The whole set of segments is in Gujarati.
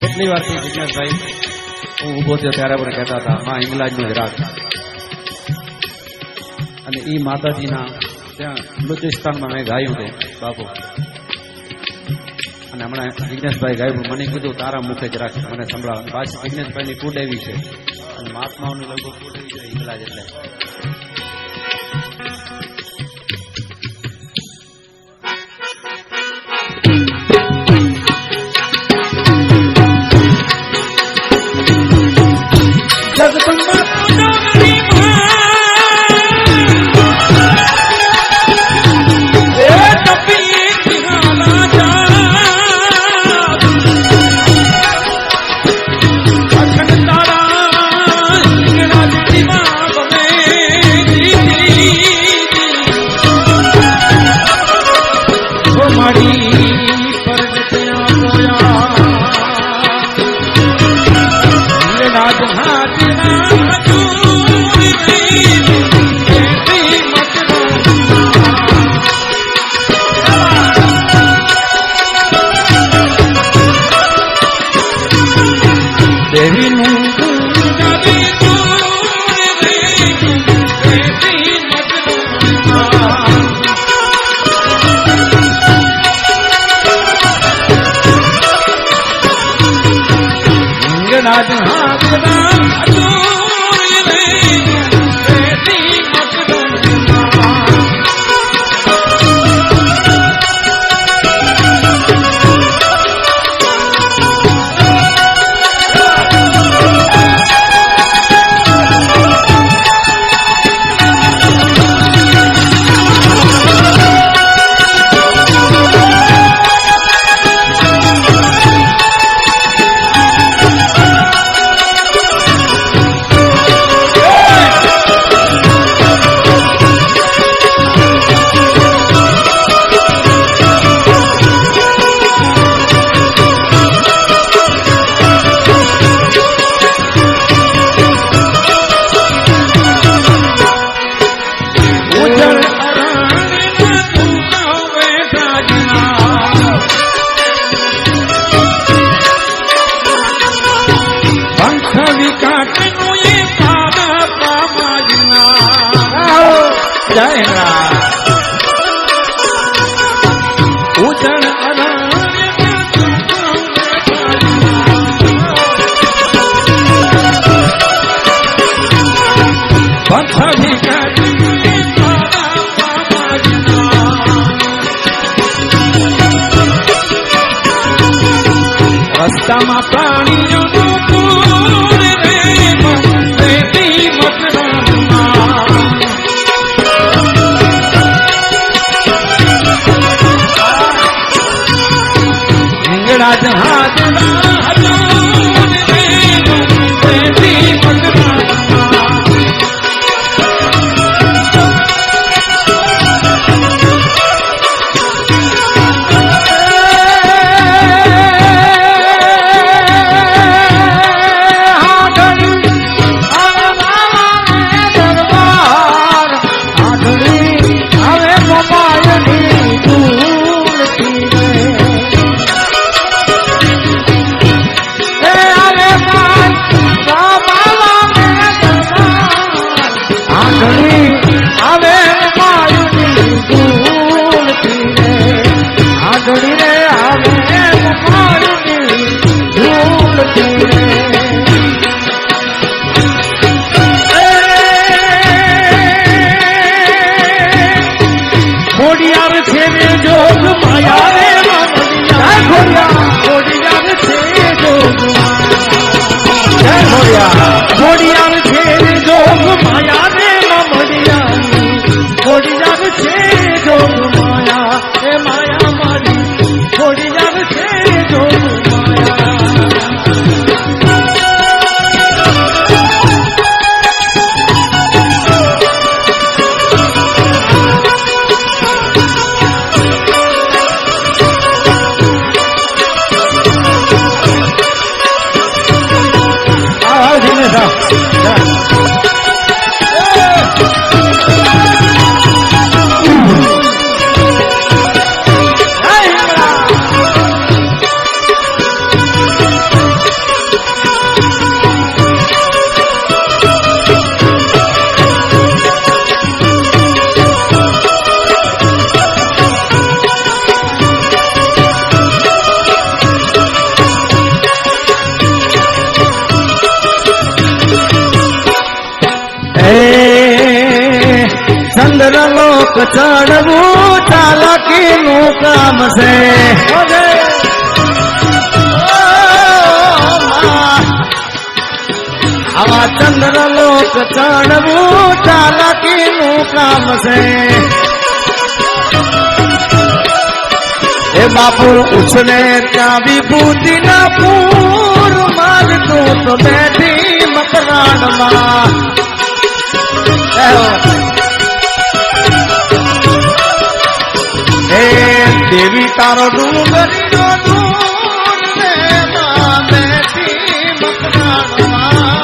કેટલી વાર થી જિજ્ઞાસભાઈ હું ઊભો થયો ત્યારે મને કહેતા હતા માં હિંગલાજનો જ રાગ અને એ માતાજીના ત્યાં બલુચિસ્તાનમાં મેં ગાયું હતું બાપુ અને હમણાં જિજ્ઞાસભાઈ ગાયું મને કીધું તારા મુખે જ રાખ મને સંભળાવ પાછી જિજ્ઞાસભાઈની કુડ એવી છે અને મહાત્માઓની લગભગ કુડ એવી છે હિંગલાજ એટલે રસ્તામાં પ્રાણીઓનું પૂર રેતી મકરામાં હિંગળા જહાજના હજૂર રેતી મકરામાં ચંદ્રલોક ચડવું ચાલાકીનું કામ છે. આવા ચંદ્રલોક ચડવું ચાલાકીનું કામ છે. એ બાપુ ઉછળે ત્યાં વિભૂતિના પૂર માલતું તો બેઠી મકરાણમાં. હે દેવી તારો ડુંગરીનો દૂર રે માં બેઠી મકરાણમાં.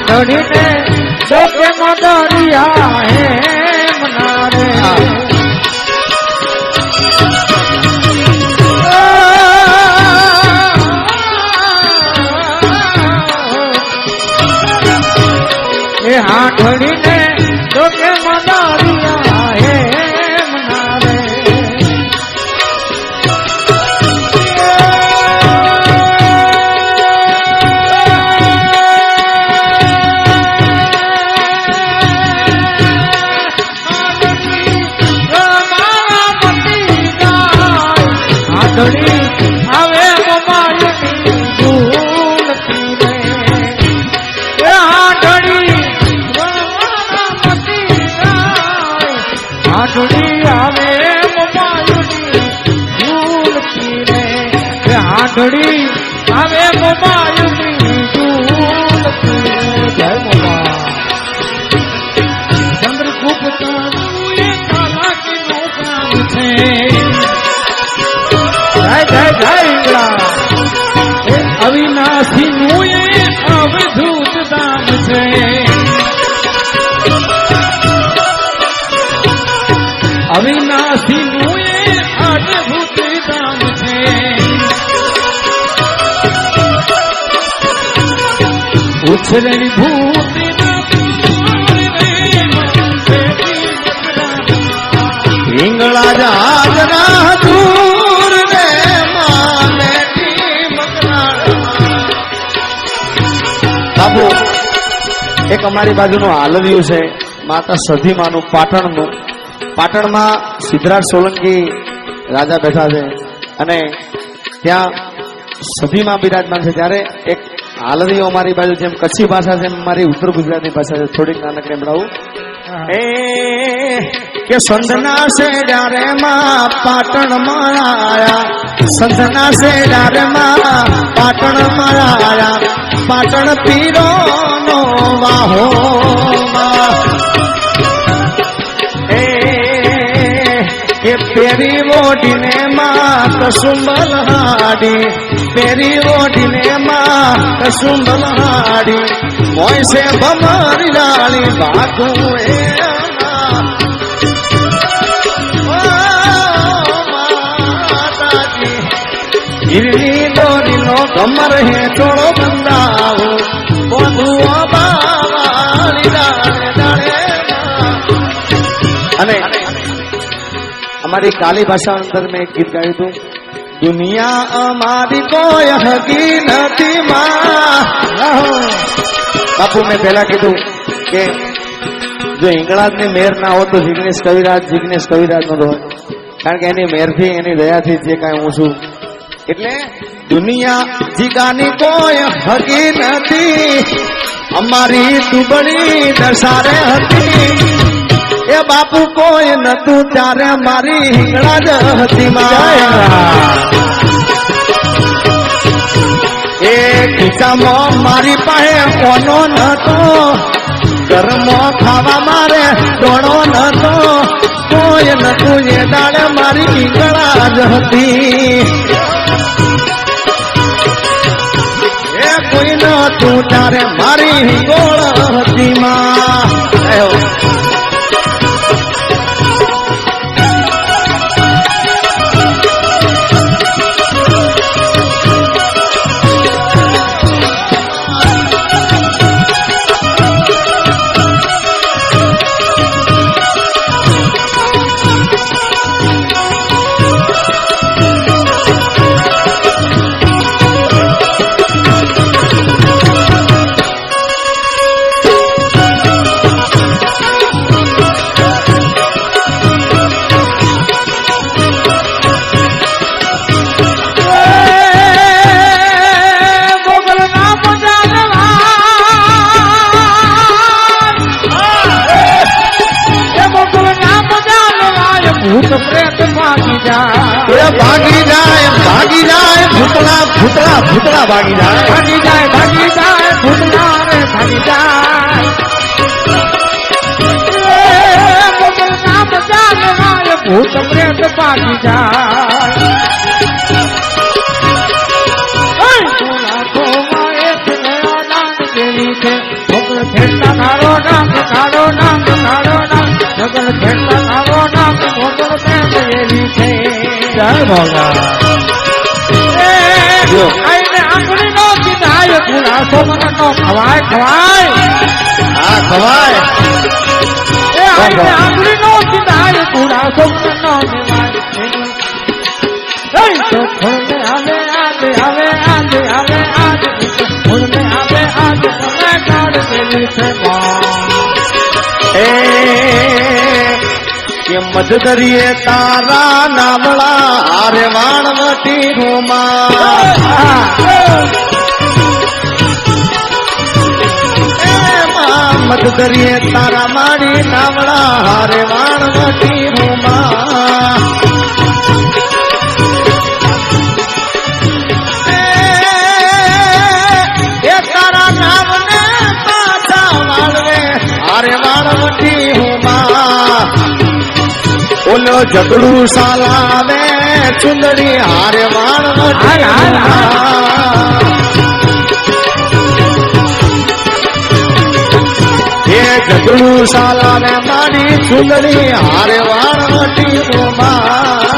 ઢળીને ડોકે મદરિયા હે મનારે. એ હા ઢળીને ડોકે મદરિયા હે મનારે. આવે મોબાઈલની ભૂલતી રે. આઢળી આવે મોબાઈલની ભૂલતી રે. આઢળી આવે મોબાઈલની ભૂલતી રે. જય મોબા ચંદ્રગુપ્ત ચાલાકીનું કામ છે. જય જય જય અવિનાશી નું એ અવધૂત દામ છે. અવિનાશી નું એ અદભુત દામ છે. ઉછરેલી ભૂતિ હિંગળા જહાજના દૂર રે બાબુ. એક અમારી બાજુનું હાલવ્યું છે માતા સધીમાનું પાટણનું. પાટણમાં સિદ્ધરાજ સોલંકી રાજા બેઠા છે અને ત્યાં સધીમાં બિરાજમાન છે. ત્યારે એક હાલવ્યું અમારી બાજુ જેમ કચ્છી ભાષા છે એમ મારી ઉત્તર ગુજરાતની ભાષા છે. થોડીક નાનકડી સંભળાવું. કે સંતના શેડા રે માં પાટણમાં આયા. સંતના શેડા રે માં પાટણમાં આયા. પાટણ પીરો નો વાહો એ પેરી ઓઢીને માં કસુંબલ હાડી. પેરી ઓઢીને માં કસુંબલ હાડી. મોય છે ભમરી ડાળી બાકુ એ હિરણી દોરીનો કમર હે ચોળો બંધાવો. બોધુઓ બાવાળી ડાળે ડાળે. અને અમારી કાલી ભાષા અંદર મેં એક ગીત ગાયું હતું. દુનિયા અમારી કોઈ હકી નથી માં. બાપુ મેં પહેલા કીધું કે જો હિંગળાજની મેર ના હોત તો જિગ્નેશ કવિરાજ નો હોય. કારણ કે એની મેરથી એની દયાથી જે કાંઈ હું છું. એટલે દુનિયા જીગાની કોઈ હકી નથી. અમારી દુબળી દશારે હતી. એ બાપુ કોઈ નતું ત્યારે મારી હિંગળા જ હતી માં. એ ખિસ્સામાં મારી પાસે કોનો નતો. ઘરમાં ખાવા મારે દોડો નતો. કોઈ નતું એ દાડે મારી હિંગળા જ હતી. એ કોઈ નતું ત્યારે મારી હિંગોળ હતી માં. ભાગી જાય ભૂતળા ભૂતળા ભૂતળા ભાગી જાય ભૂતના રે ભાગી જાય નામ જાગવાય ભૂત પ્રેત ભાગી જાય ખેડતા કાળો નામ કાળો નામ કાળો નામ જગલ ખેડતા કાળો નામ મોગલ પ્રેત એવી છે જય ભોગા આઈને આંગળી નો કીધાય ગુણા સોમન નો ખવાય ખવાય હા ખવાય એ આઈને આંગળી નો કીધાય ગુણા સોમન નો નિવાય તો ફળને આવે આવે આવે આવે આવે ફળને આવે આવે તમે કાઢ દેવી છે કે મધ દરિયે તારા નામળા હારે વાણવટી રૂમા મધ દરિયે તારા માડી નામળા હારે વાણવટી રૂમા એ તારા નામને પાછા વાળવે હારે વાણવટી રૂમા ઓલો ઝઘડું સાલાવે ચુંદડી હારે વાણવટી એ ઝઘડું સાલાવે મારી ચુંદડી હારે વાણવટી રૂમા